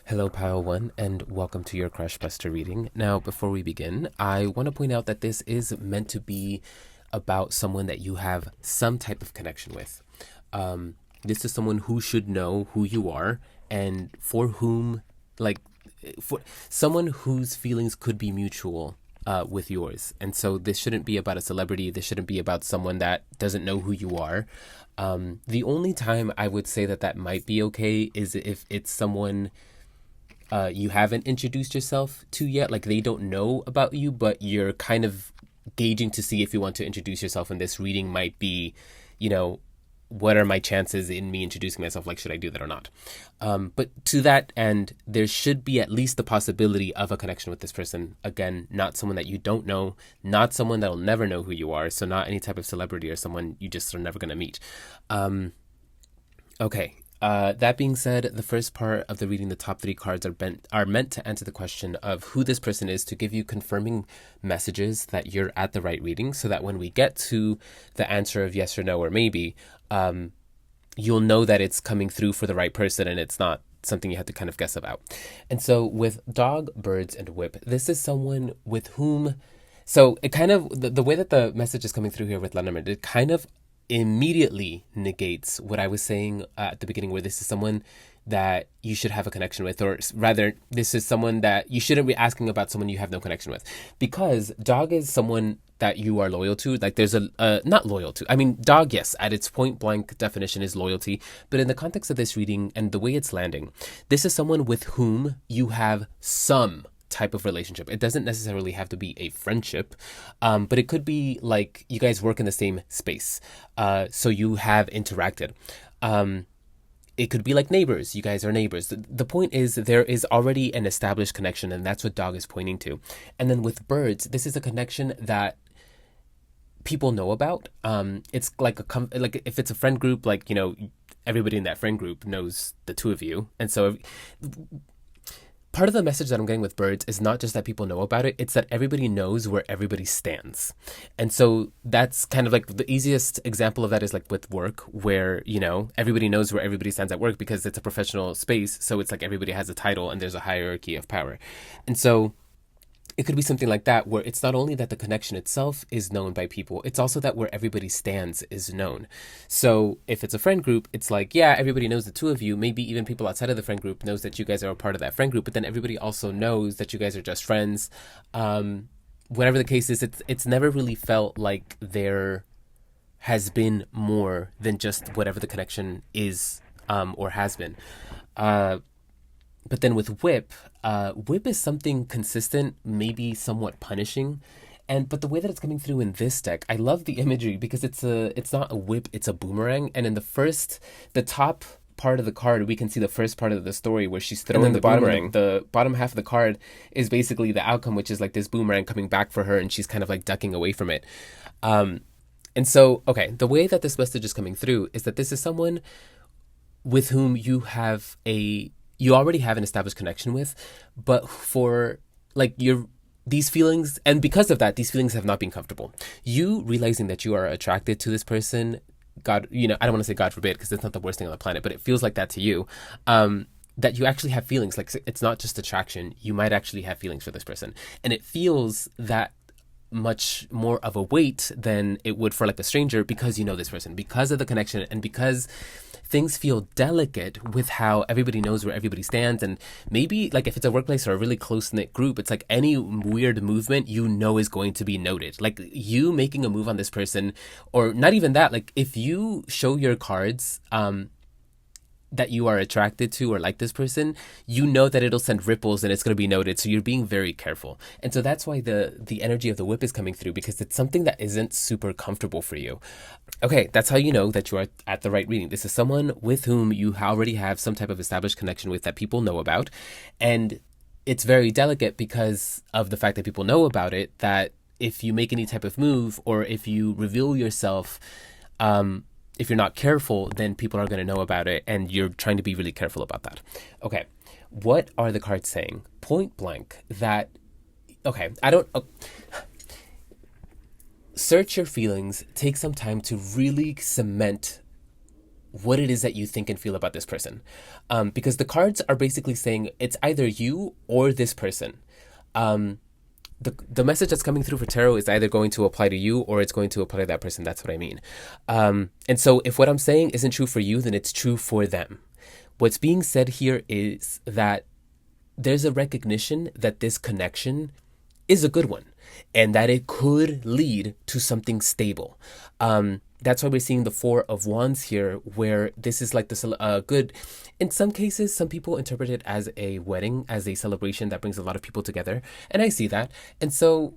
Hello, Pile 1, and welcome to your Crush Buster reading. Now, before we begin, I want to point out that this is meant to be about someone that you have some type of connection with. This is someone who should know who you are and for whom, for someone whose feelings could be mutual with yours. And so this shouldn't be about a celebrity. This shouldn't be about someone that doesn't know who you are. The only time I would say that might be okay is if it's someone you haven't introduced yourself to yet, like they don't know about you, but you're kind of gauging to see if you want to introduce yourself, and this reading might be, what are my chances in me introducing myself? Like, should I do that or not? But to that end, there should be at least the possibility of a connection with this person. Again, not someone that you don't know, not someone that'll never know who you are, so not any type of celebrity or someone you just are never going to meet. Okay. That being said, the first part of the reading, the top three cards are meant to answer the question of who this person is, to give you confirming messages that you're at the right reading, so that when we get to the answer of yes or no or maybe, you'll know that it's coming through for the right person and it's not something you have to kind of guess about. And so with dog, birds, and whip, this is someone with whom, so it kind of, the way that the message is coming through here with Lenormand, it kind of immediately negates what I was saying at the beginning, where this is someone that you should have a connection with, or rather, this is someone that you shouldn't be asking about someone you have no connection with, because dog is someone that you are loyal to. Like there's not loyal to, I mean, dog, yes, at its point blank definition is loyalty, but in the context of this reading and the way it's landing, this is someone with whom you have some type of relationship. It doesn't necessarily have to be a friendship, but it could be like you guys work in the same space, so you have interacted. It could be like neighbors. You guys are neighbors. The point is there is already an established connection, and that's what dog is pointing to. And then with birds, this is a connection that people know about. It's like like if it's a friend group, like, everybody in that friend group knows the two of you. And so part of the message that I'm getting with birds is not just that people know about it, it's that everybody knows where everybody stands. And so that's kind of like the easiest example of that is like with work, where, everybody knows where everybody stands at work because it's a professional space. So it's like everybody has a title and there's a hierarchy of power. And so it could be something like that, where it's not only that the connection itself is known by people, it's also that where everybody stands is known. So if it's a friend group, it's like, yeah, everybody knows the two of you. Maybe even people outside of the friend group knows that you guys are a part of that friend group, but then everybody also knows that you guys are just friends. Whatever the case is, it's never really felt like there has been more than just whatever the connection is, or has been. But then with whip is something consistent, maybe somewhat punishing. But the way that it's coming through in this deck, I love the imagery because it's not a whip, it's a boomerang. And in the top part of the card, we can see the first part of the story where she's throwing the boomerang. The bottom half of the card is basically the outcome, which is like this boomerang coming back for her, and she's kind of like ducking away from it. And so, okay, the way that this message is coming through is that this is someone with whom you already have an established connection with, but for like these feelings, and because of that, these feelings have not been comfortable. You realizing that you are attracted to this person, God, I don't want to say God forbid, because it's not the worst thing on the planet, but it feels like that to you, that you actually have feelings. Like, it's not just attraction, you might actually have feelings for this person. And it feels that much more of a weight than it would for like a stranger, because you know this person, because of the connection, and because things feel delicate with how everybody knows where everybody stands. And maybe like if it's a workplace or a really close-knit group, it's like any weird movement is going to be noted. Like you making a move on this person, or not even that, like if you show your cards that you are attracted to or like this person, that it'll send ripples and it's going to be noted. So you're being very careful. And so that's why the energy of the whip is coming through, because it's something that isn't super comfortable for you. Okay, that's how you know that you are at the right reading. This is someone with whom you already have some type of established connection with that people know about. And it's very delicate because of the fact that people know about it, that if you make any type of move or if you reveal yourself, if you're not careful, then people are going to know about it, and you're trying to be really careful about that. Okay, what are the cards saying? Point blank that, search your feelings, take some time to really cement what it is that you think and feel about this person. Because the cards are basically saying it's either you or this person. The message that's coming through for tarot is either going to apply to you or it's going to apply to that person. That's what I mean. And so if what I'm saying isn't true for you, then it's true for them. What's being said here is that there's a recognition that this connection is a good one and that it could lead to something stable. That's why we're seeing the Four of Wands here, where this is like the good. In some cases, some people interpret it as a wedding, as a celebration that brings a lot of people together. And I see that. And so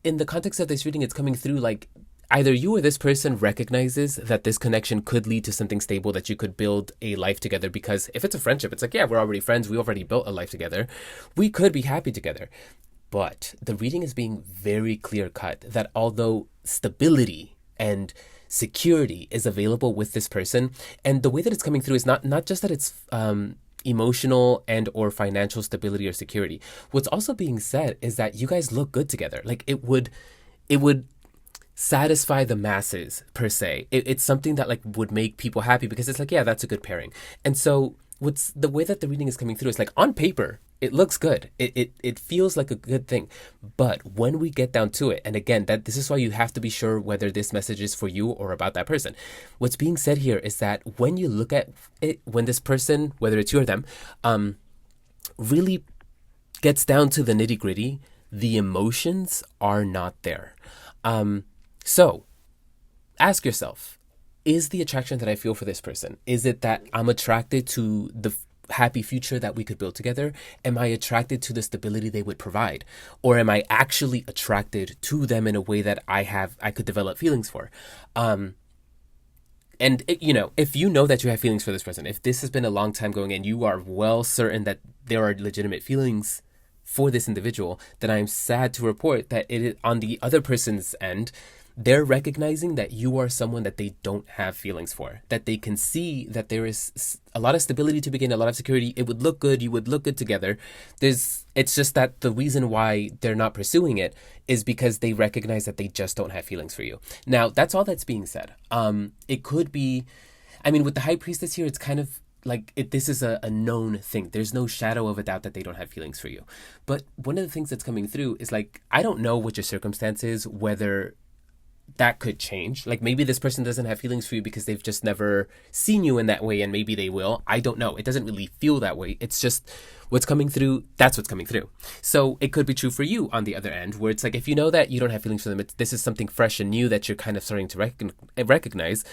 in the context of this reading, it's coming through like either you or this person recognizes that this connection could lead to something stable, that you could build a life together. Because if it's a friendship, it's like, yeah, we're already friends. We already built a life together. We could be happy together. But the reading is being very clear cut that although stability and security is available with this person, and the way that it's coming through is not just that it's emotional and or financial stability or security. What's also being said is that you guys look good together. Like it would satisfy the masses per se. It's something that like would make people happy because it's like, yeah, that's a good pairing. And so what's the way that the reading is coming through is like on paper it looks good, it feels like a good thing, but when we get down to it, and again, that this is why you have to be sure whether this message is for you or about that person. What's being said here is that when you look at it, when this person, whether it's you or them, really gets down to the nitty gritty, the emotions are not there. So ask yourself, is the attraction that I feel for this person, is it that I'm attracted to the happy future that we could build together? Am I attracted to the stability they would provide? Or am I actually attracted to them in a way that I could develop feelings for? And if you know that you have feelings for this person, if this has been a long time going and you are well certain that there are legitimate feelings for this individual, then I'm sad to report that it is on the other person's end. They're recognizing that you are someone that they don't have feelings for, that they can see that there is a lot of stability to begin, a lot of security. It would look good. You would look good together. It's just that the reason why they're not pursuing it is because they recognize that they just don't have feelings for you. Now, that's all that's being said. It could be, with the High Priestess here, it's kind of like this is a known thing. There's no shadow of a doubt that they don't have feelings for you. But one of the things that's coming through is like, I don't know what your circumstance is, whether that could change. Like maybe this person doesn't have feelings for you because they've just never seen you in that way, and maybe they will. I don't know. It doesn't really feel that way. It's just what's coming through. That's what's coming through. So it could be true for you on the other end, where it's like, if you know that you don't have feelings for them, this is something fresh and new that you're kind of starting to recognize.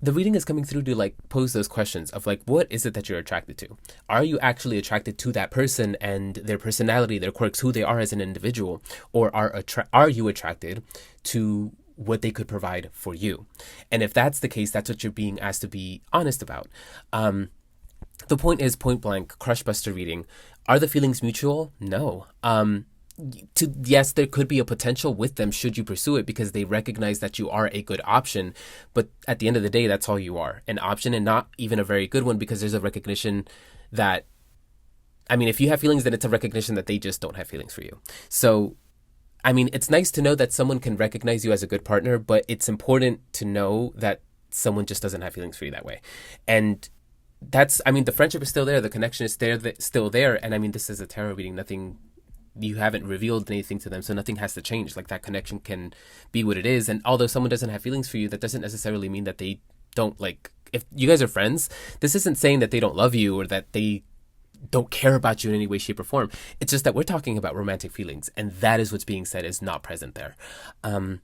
The reading is coming through to like pose those questions of like, what is it that you're attracted to? Are you actually attracted to that person and their personality, their quirks, who they are as an individual? Or are you attracted to what they could provide for you? And if that's the case, that's what you're being asked to be honest about. The point is, point blank, crush buster reading. Are the feelings mutual? No. Yes, there could be a potential with them should you pursue it, because they recognize that you are a good option. But at the end of the day, that's all you are, an option, and not even a very good one, because there's a recognition that, if you have feelings, then it's a recognition that they just don't have feelings for you. So it's nice to know that someone can recognize you as a good partner, but it's important to know that someone just doesn't have feelings for you that way. And that's, the friendship is still there. The connection is still there. And this is a tarot reading. You haven't revealed anything to them, so nothing has to change. Like, that connection can be what it is. And although someone doesn't have feelings for you, that doesn't necessarily mean that they don't, if you guys are friends, this isn't saying that they don't love you or that they don't care about you in any way, shape, or form. It's just that we're talking about romantic feelings, and that is what's being said is not present there. I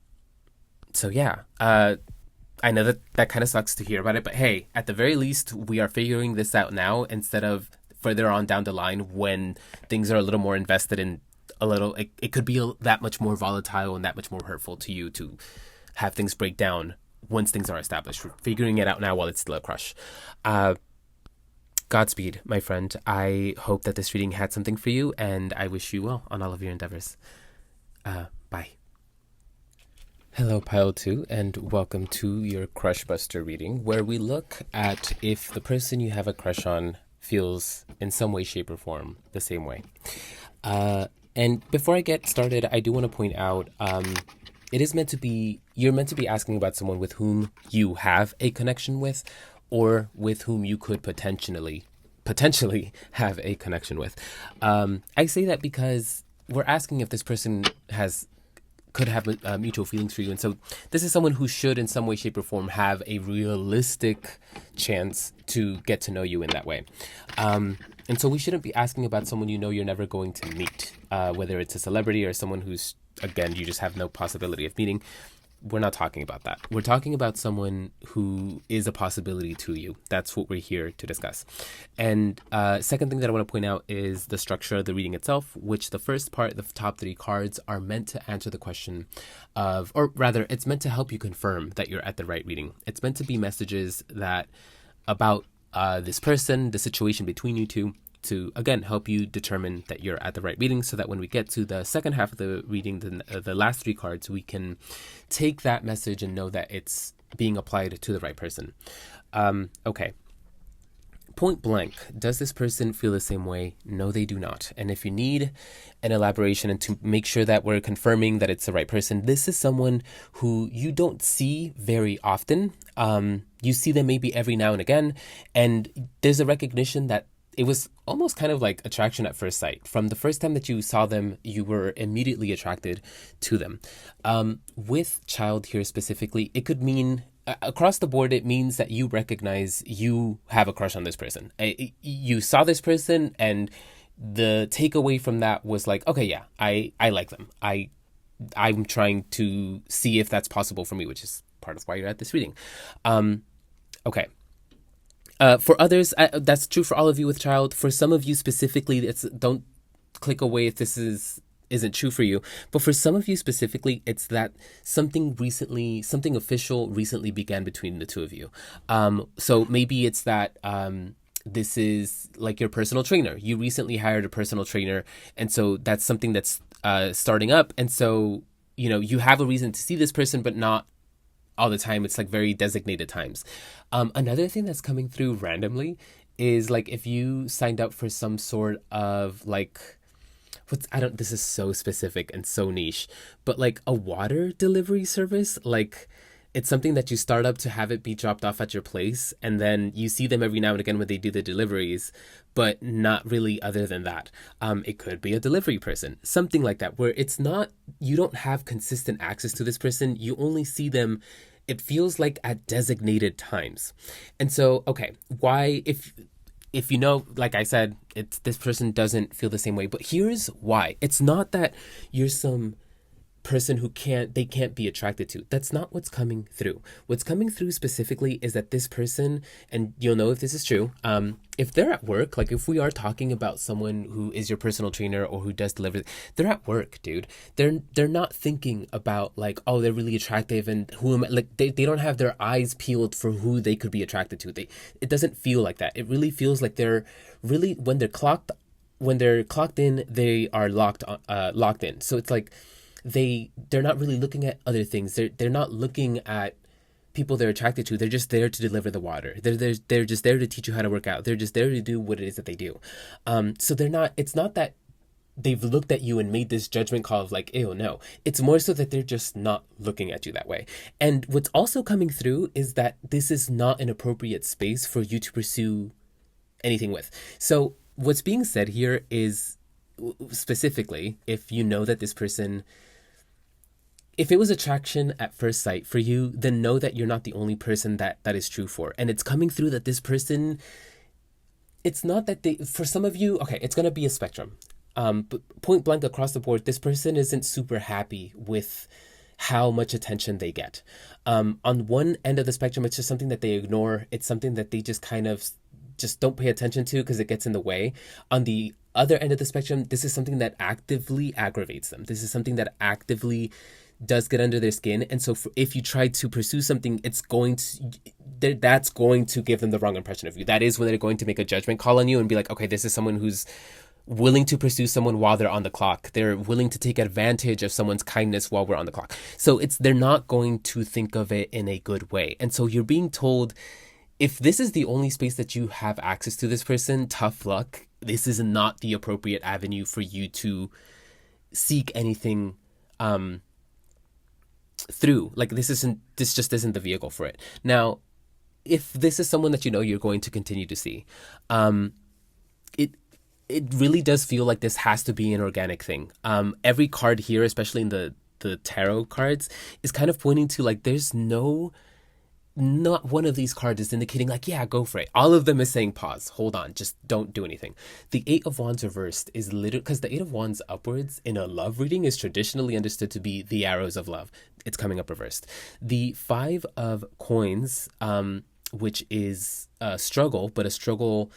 know that kind of sucks to hear about it, but hey, at the very least, we are figuring this out now instead of further on down the line when things are a little more invested in it could be that much more volatile and that much more hurtful to you to have things break down once things are established. We're figuring it out now while it's still a crush. Godspeed, my friend. I hope that this reading had something for you, and I wish you well on all of your endeavors. Bye. Hello, Pile 2, and welcome to your Crush Buster reading, where we look at if the person you have a crush on feels in some way, shape, or form the same way. And before I get started, I do want to point out, you're meant to be asking about someone with whom you have a connection with, or with whom you could potentially have a connection with. I say that because we're asking if this person could have mutual feelings for you. And so this is someone who should in some way, shape, or form have a realistic chance to get to know you in that way. And so we shouldn't be asking about someone you know you're never going to meet, whether it's a celebrity or someone who's, again, you just have no possibility of meeting. We're not talking about that. We're talking about someone who is a possibility to you. That's what we're here to discuss. And second thing that I want to point out is the structure of the reading itself, which the first part, the top 3 cards, are meant to answer the question of, or rather, it's meant to help you confirm that you're at the right reading. It's meant to be messages that about this person, the situation between you two, to, again, help you determine that you're at the right reading, so that when we get to the second half of the reading, the last 3 cards, we can take that message and know that it's being applied to the right person. Okay. Point blank, does this person feel the same way? No, they do not. And if you need an elaboration and to make sure that we're confirming that it's the right person, this is someone who you don't see very often. You see them maybe every now and again, and there's a recognition that it was almost kind of like attraction at first sight. From the first time that you saw them, you were immediately attracted to them. With child here specifically, it could mean across the board, it means that you recognize you have a crush on this person. You saw this person, and the takeaway from that was like, okay, yeah, I like them. I'm trying to see if that's possible for me, which is part of why you're at this reading. Okay. For others, that's true for all of you with child. For some of you specifically, don't click away if this isn't true for you. But for some of you specifically, it's that something official recently began between the two of you. So maybe it's that this is like your personal trainer. You recently hired a personal trainer, and so that's something that's starting up. And so, you have a reason to see this person, but not all the time. It's like very designated times. Another thing that's coming through randomly is like if you signed up for some sort of like, this is so specific and so niche, but like a water delivery service, like it's something that you start up to have it be dropped off at your place, and then you see them every now and again when they do the deliveries, but not really other than that. It could be a delivery person, something like that, where it's not, you don't have consistent access to this person. You only see them, it feels like at designated times. And so, okay, why, if like I said, this person doesn't feel the same way, but here's why. It's not that you're some person who they can't be attracted to. That's not what's coming through. What's coming through specifically is that this person, and you'll know if this is true, if they're at work, like if we are talking about someone who is your personal trainer or who does delivery, they're at work, dude. They're not thinking about like, oh, they're really attractive and who am I, like they don't have their eyes peeled for who they could be attracted to. It doesn't feel like that. It really feels like they're really, when they're clocked in, they are locked in. So it's like they're not really looking at other things. They're not looking at people they're attracted to. They're just there to deliver the water. They're just there to teach you how to work out. They're just there to do what it is that they do. So it's not that they've looked at you and made this judgment call of like, ew, no. It's more so that they're just not looking at you that way. And what's also coming through is that this is not an appropriate space for you to pursue anything with. So what's being said here is specifically, if you know that this person, if it was attraction at first sight for you, then know that you're not the only person that is true for. And it's coming through that this person, it's not that for some of you, okay, it's going to be a spectrum. But point blank across the board, this person isn't super happy with how much attention they get. On one end of the spectrum, it's just something that they ignore. It's something that they just kind of just don't pay attention to because it gets in the way. On the other end of the spectrum, this is something that actively aggravates them. This is something that actively does get under their skin. And so if you try to pursue something, that's going to give them the wrong impression of you. That is when they're going to make a judgment call on you and be like, okay, this is someone who's willing to pursue someone while they're on the clock. They're willing to take advantage of someone's kindness while we're on the clock. So they're not going to think of it in a good way. And so you're being told, if this is the only space that you have access to this person, tough luck. This is not the appropriate avenue for you to seek anything through. Like this just isn't the vehicle for it. Now, if this is someone that you know you're going to continue to see. It it really does feel like this has to be an organic thing. Every card here, especially in the tarot cards, is kind of pointing to like there's not one of these cards is indicating like, yeah, go for it. All of them is saying pause, hold on, just don't do anything. The Eight of Wands reversed is literally because the Eight of Wands upwards in a love reading is traditionally understood to be the arrows of love. It's coming up reversed. The Five of Coins, which is a struggle, but a struggle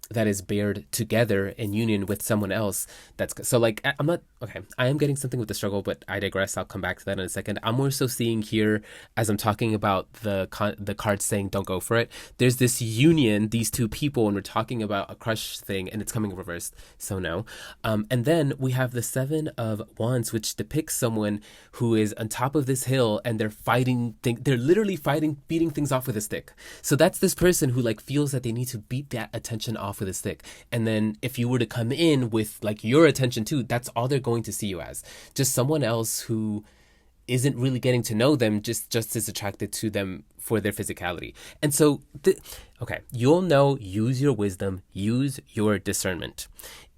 that is bared together in union with someone else. That's so like, I'm not okay. I am getting something with the struggle, but I digress. I'll come back to that in a second. I'm more so seeing here as I'm talking about the card saying don't go for it. There's this union, these two people, and we're talking about a crush thing, and it's coming reversed. So no. And then we have the Seven of Wands, which depicts someone who is on top of this hill and they're fighting. They're literally fighting, beating things off with a stick. So that's this person who like feels that they need to beat that attention off with a stick. And then if you were to come in with like your attention too, that's all they're going to see you as. Just someone else who isn't really getting to know them, just as attracted to them for their physicality. And so, okay, you'll know, use your wisdom, use your discernment.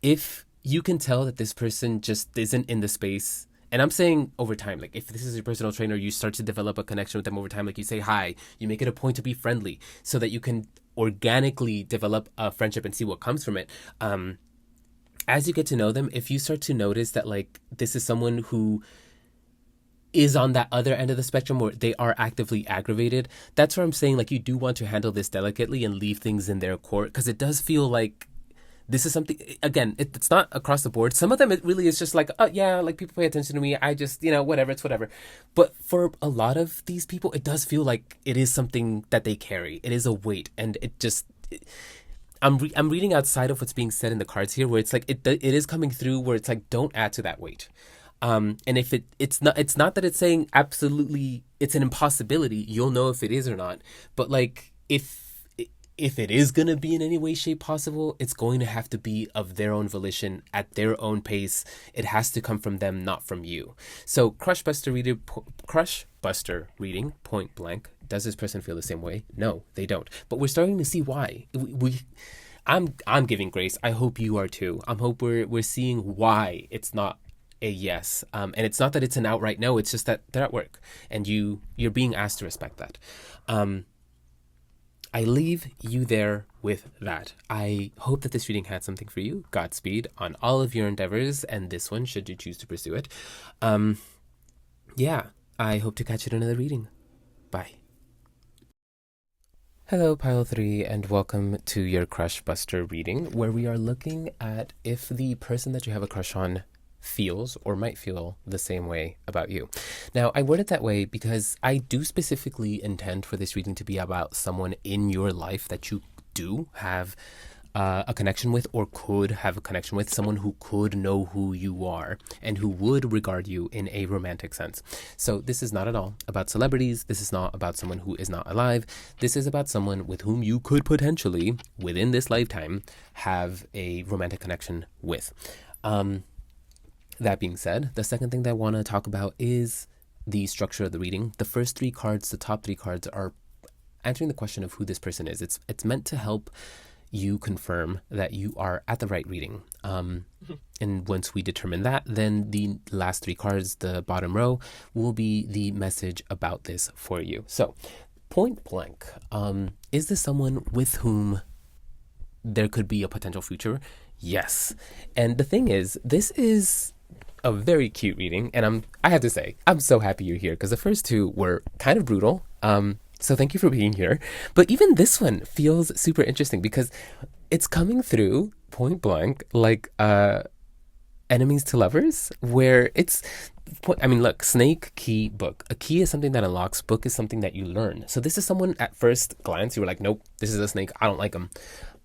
If you can tell that this person just isn't in the space, and I'm saying over time, like if this is your personal trainer, you start to develop a connection with them over time, like you say hi, you make it a point to be friendly so that you can organically develop a friendship and see what comes from it. As you get to know them, if you start to notice that like this is someone who is on that other end of the spectrum where they are actively aggravated, that's where I'm saying like you do want to handle this delicately and leave things in their court, because it does feel like this is something, again, it's not across the board. Some of them, it really is just like, oh yeah, like people pay attention to me. I just, whatever, it's whatever. But for a lot of these people, it does feel like it is something that they carry. It is a weight. And it just, I'm reading outside of what's being said in the cards here, where it's like, it is coming through where it's like, don't add to that weight. And if it's not that it's saying absolutely, it's an impossibility. You'll know if it is or not. But like, if it is going to be in any way, shape possible, it's going to have to be of their own volition, at their own pace. It has to come from them, not from you. So Crush Buster reading, point blank. Does this person feel the same way? No, they don't. But we're starting to see why. I'm giving grace. I hope you are too. I hope we're seeing why it's not a yes. And it's not that it's an outright no. It's just that they're at work and you're being asked to respect that. I leave you there with that. I hope that this reading had something for you. Godspeed on all of your endeavors, and this one, should you choose to pursue it. Yeah, I hope to catch you in another reading. Bye. Hello, Pile 3, and welcome to your Crush Buster reading, where we are looking at if the person that you have a crush on feels or might feel the same way about you. Now, I word it that way because I do specifically intend for this reading to be about someone in your life that you do have a connection with, or could have a connection with, someone who could know who you are and who would regard you in a romantic sense. So this is not at all about celebrities. This is not about someone who is not alive. This is about someone with whom you could potentially, within this lifetime, have a romantic connection with. That being said, the second thing that I want to talk about is the structure of the reading. The first three cards, the top three cards, are answering the question of who this person is. It's meant to help you confirm that you are at the right reading. And once we determine that, then the last three cards, the bottom row, will be the message about this for you. So, point blank, is this someone with whom there could be a potential future? Yes. And the thing is, this is a very cute reading, and I have to say, I'm so happy you're here, because the first two were kind of brutal. So thank you for being here. But even this one feels super interesting because it's coming through point blank like enemies to lovers, where look, snake, key, book. A key is something that unlocks. Book is something that you learn. So this is someone at first glance you were like, nope, this is a snake. I don't like him.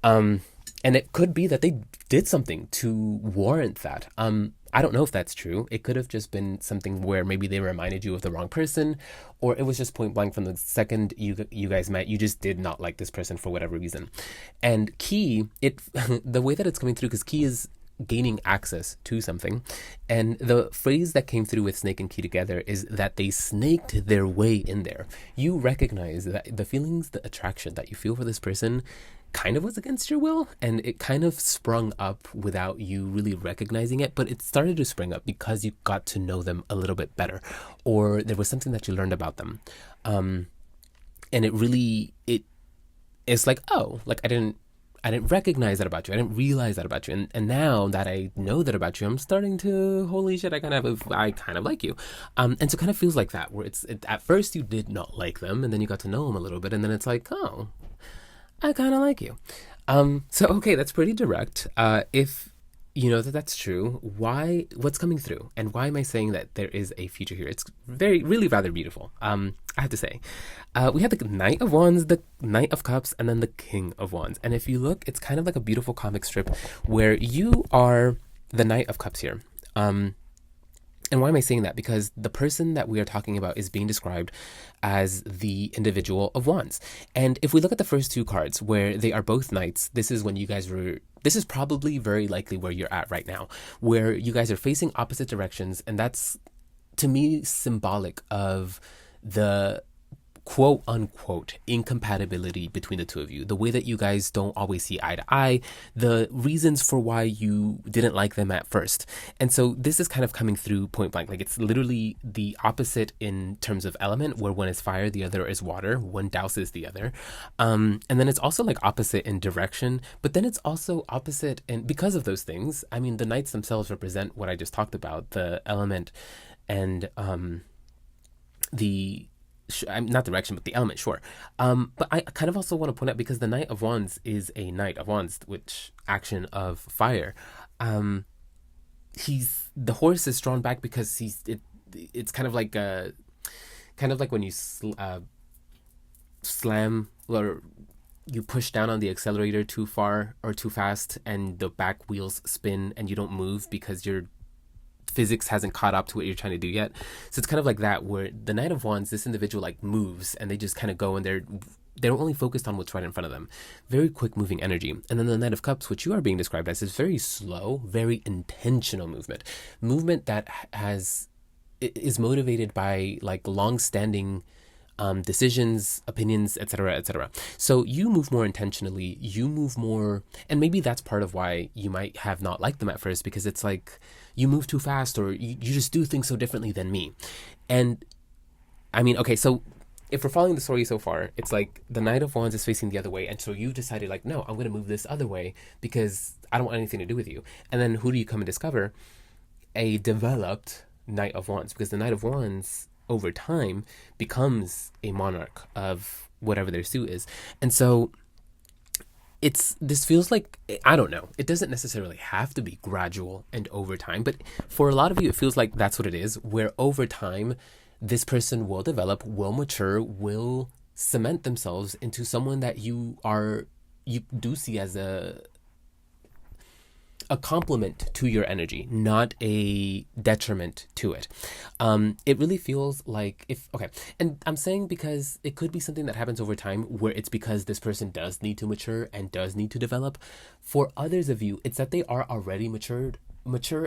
And it could be that they did something to warrant that. I don't know if that's true. It could have just been something where maybe they reminded you of the wrong person, or it was just point blank from the second you guys met, you just did not like this person for whatever reason. And key, the way that it's coming through, because key is gaining access to something. And the phrase that came through with snake and key together is that they snaked their way in there. You recognize that the feelings, the attraction that you feel for this person kind of was against your will, and it kind of sprung up without you really recognizing it, but it started to spring up because you got to know them a little bit better, or there was something that you learned about them. And it's like, oh, like I didn't recognize that about you. I didn't realize that about you. And now that I know that about you, I'm starting to, holy shit, I kind of like you. And so it kind of feels like that, where at first you did not like them, and then you got to know them a little bit, and then it's like, oh, I kind of like you. So, okay, that's pretty direct. If you know that that's true, what's coming through? And why am I saying that there is a future here? It's really rather beautiful. I have to say. We have the Knight of Wands, the Knight of Cups, and then the King of Wands. And if you look, it's kind of like a beautiful comic strip where you are the Knight of Cups here. And why am I saying that? Because the person that we are talking about is being described as the individual of wands. And if we look at the first two cards where they are both knights, this is probably very likely where you're at right now, where you guys are facing opposite directions. And that's, to me, symbolic of the quote unquote incompatibility between the two of you, the way that you guys don't always see eye to eye, the reasons for why you didn't like them at first. And so this is kind of coming through point blank. Like, it's literally the opposite in terms of element, where one is fire, the other is water, one douses the other. And then it's also like opposite in direction, but then it's also opposite in, because of those things, I mean, the knights themselves represent what I just talked about, the element and not direction, but the element, sure. But I kind of also want to point out, because the Knight of Wands is a Knight of Wands, which action of fire. The horse is drawn back because it's kind of like when you slam, or you push down on the accelerator too far or too fast, and the back wheels spin and you don't move because your physics hasn't caught up to what you're trying to do yet. So it's kind of like that, where the Knight of Wands, this individual like moves, and they just kind of go, and they're only focused on what's right in front of them. Very quick moving energy. And then the Knight of Cups, which you are being described as, is very slow, very intentional movement that is motivated by like long-standing decisions, opinions, etc., etc. So you move more intentionally, you move more, and maybe that's part of why you might have not liked them at first, because it's like you move too fast, or you just do things so differently than me. And I mean, okay, so if we're following the story so far, it's like the Knight of Wands is facing the other way, and so you've decided like, no, I'm going to move this other way because I don't want anything to do with you. And then who do you come and discover? A developed Knight of Wands, because the Knight of Wands over time becomes a monarch of whatever their suit is. And so this feels like, I don't know, it doesn't necessarily have to be gradual and over time, but for a lot of you it feels like that's what it is, where over time this person will develop, will mature, will cement themselves into someone that you do see as a complement to your energy, not a detriment to it. It really feels like and I'm saying because it could be something that happens over time, where it's because this person does need to mature and does need to develop. For others of you, it's that they are already mature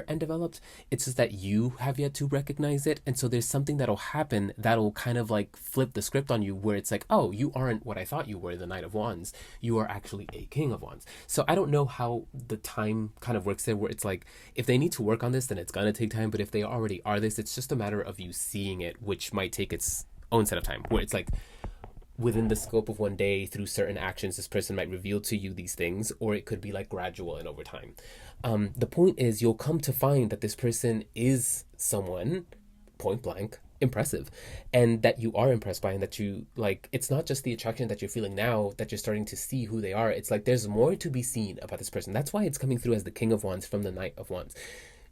and developed. It's just that you have yet to recognize it. And so there's something that'll happen that'll kind of like flip the script on you, where it's like, oh, you aren't what I thought you were, the Knight of Wands. You are actually a King of Wands. So I don't know how the time kind of works there, where it's like, if they need to work on this, then it's gonna take time. But if they already are this, it's just a matter of you seeing it, which might take its own set of time, where it's like, within the scope of one day, through certain actions, this person might reveal to you these things, or it could be like gradual and over time. The point is, you'll come to find that this person is someone, point blank, impressive, and that you are impressed by, and that you like, it's not just the attraction that you're feeling now, that you're starting to see who they are. It's like there's more to be seen about this person. That's why it's coming through as the King of Wands from the Knight of Wands.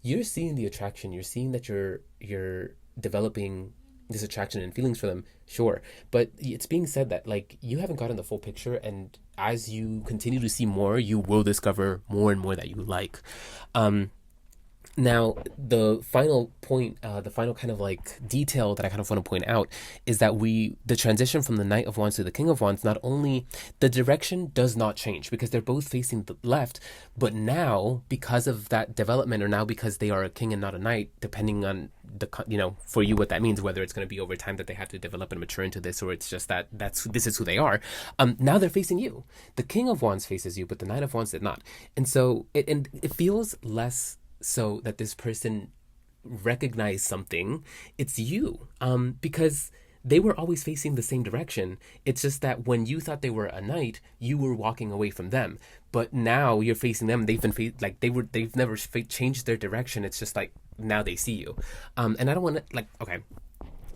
You're seeing the attraction, you're seeing that you're developing this attraction and feelings for them, sure, but it's being said that like you haven't gotten the full picture, and as you continue to see more, you will discover more and more that you like. Now, the final point, the final kind of like detail that I kind of want to point out is that the transition from the Knight of Wands to the King of Wands, not only the direction does not change because they're both facing the left, but now because of that development, or now because they are a king and not a knight, depending on for you what that means, whether it's going to be over time that they have to develop and mature into this, or it's just that this is who they are. Now they're facing you. The King of Wands faces you, but the Knight of Wands did not, and so it feels less so that this person recognized something. It's you, because they were always facing the same direction. It's just that when you thought they were a knight, you were walking away from them, but now you're facing them. They've been they've never changed their direction. It's just like now they see you, and I don't want to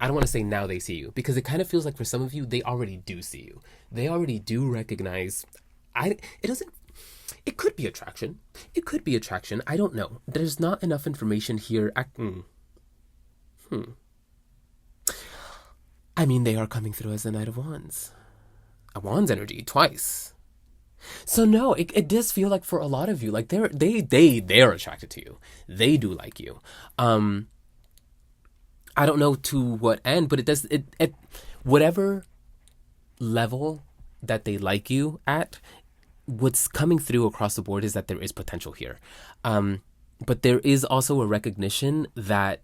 I don't want to say now they see you, because it kind of feels like for some of you they already do see you. They already do recognize. It doesn't. It could be attraction. It could be attraction. I don't know. There's not enough information here. I mean, they are coming through as the Knight of Wands. A Wands energy twice. So no, it does feel like for a lot of you, like they're attracted to you. They do like you. I don't know to what end, but it does it whatever level that they like you at. What's coming through across the board is that there is potential here. But there is also a recognition that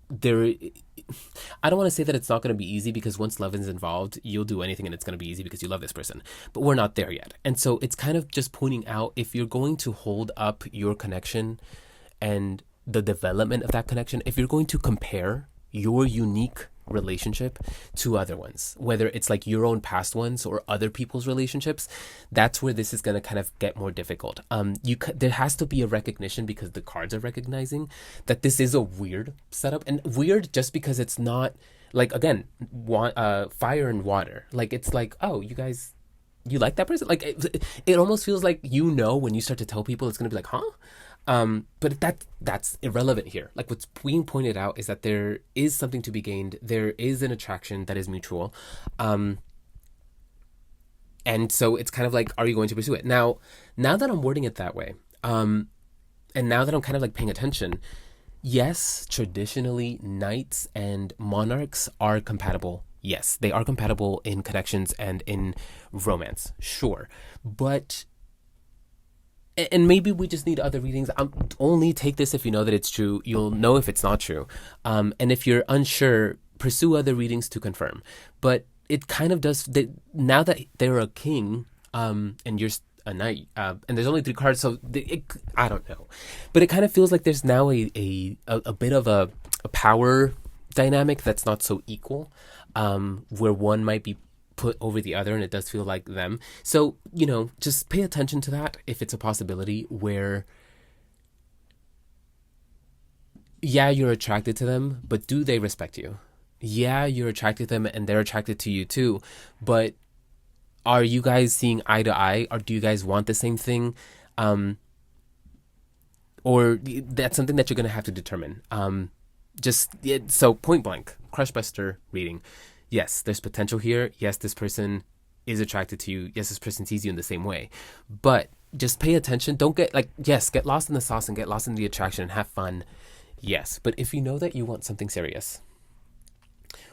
I don't want to say that it's not going to be easy, because once love is involved, you'll do anything and it's going to be easy because you love this person. But we're not there yet. And so it's kind of just pointing out, if you're going to hold up your connection and the development of that connection, if you're going to compare your unique relationship to other ones, whether it's like your own past ones or other people's relationships, that's where this is going to kind of get more difficult. There has to be a recognition, because the cards are recognizing that this is a weird setup, and weird just because it's not like, again, fire and water. Like, it's like, oh, you guys, you like that person? Like, it almost feels like, when you start to tell people, it's going to be like, huh? But that's irrelevant here. Like, what's being pointed out is that there is something to be gained. There is an attraction that is mutual. And so it's kind of like, are you going to pursue it? Now that I'm wording it that way, and now that I'm kind of like paying attention, yes, traditionally knights and monarchs are compatible. Yes, they are compatible in connections and in romance. Sure. But and maybe we just need other readings. Only take this if you know that it's true. You'll know if it's not true. And if you're unsure, pursue other readings to confirm. But it kind of does. Now that they're a king, and you're a knight, and there's only 3 cards, so I don't know. But it kind of feels like there's now a bit of a power dynamic that's not so equal, where one might be put over the other, and it does feel like them. So, just pay attention to that if it's a possibility, where yeah, you're attracted to them, but do they respect you? Yeah, you're attracted to them and they're attracted to you too, but are you guys seeing eye to eye? Or do you guys want the same thing? Or that's something that you're going to have to determine. So point blank, crush buster reading. Yes, there's potential here. Yes, this person is attracted to you. Yes, this person sees you in the same way. But just pay attention. Don't get get lost in the sauce and get lost in the attraction and have fun. Yes, but if you know that you want something serious,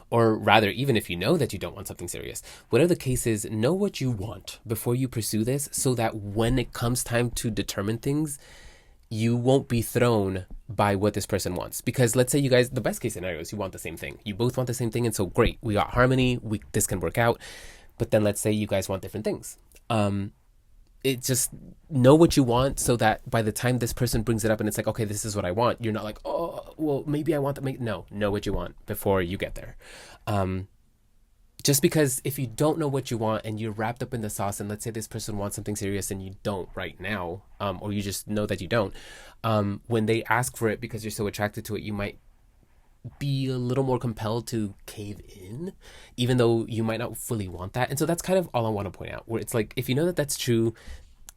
or rather, even if you know that you don't want something serious, whatever the case is, know what you want before you pursue this, so that when it comes time to determine things, you won't be thrown by what this person wants. Because let's say you guys, the best case scenario is you want the same thing. You both want the same thing, and so great, we got harmony, this can work out. But then let's say you guys want different things. It just know what you want, so that by the time this person brings it up and it's like, okay, this is what I want, you're not like, oh, well, maybe I want that. No, know what you want before you get there. Just because if you don't know what you want and you're wrapped up in the sauce, and let's say this person wants something serious and you don't right now, or you just know that you don't, when they ask for it because you're so attracted to it, you might be a little more compelled to cave in, even though you might not fully want that. And so that's kind of all I want to point out, where it's like, if you know that that's true,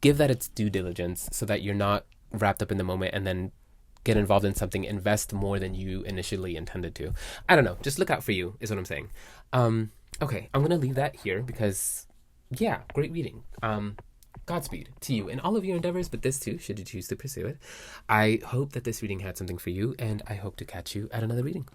give that its due diligence, so that you're not wrapped up in the moment and then get involved in something, invest more than you initially intended to. I don't know, just look out for you is what I'm saying. Okay, I'm gonna leave that here because, yeah, great reading. Godspeed to you in all of your endeavors, but this too, should you choose to pursue it. I hope that this reading had something for you, and I hope to catch you at another reading.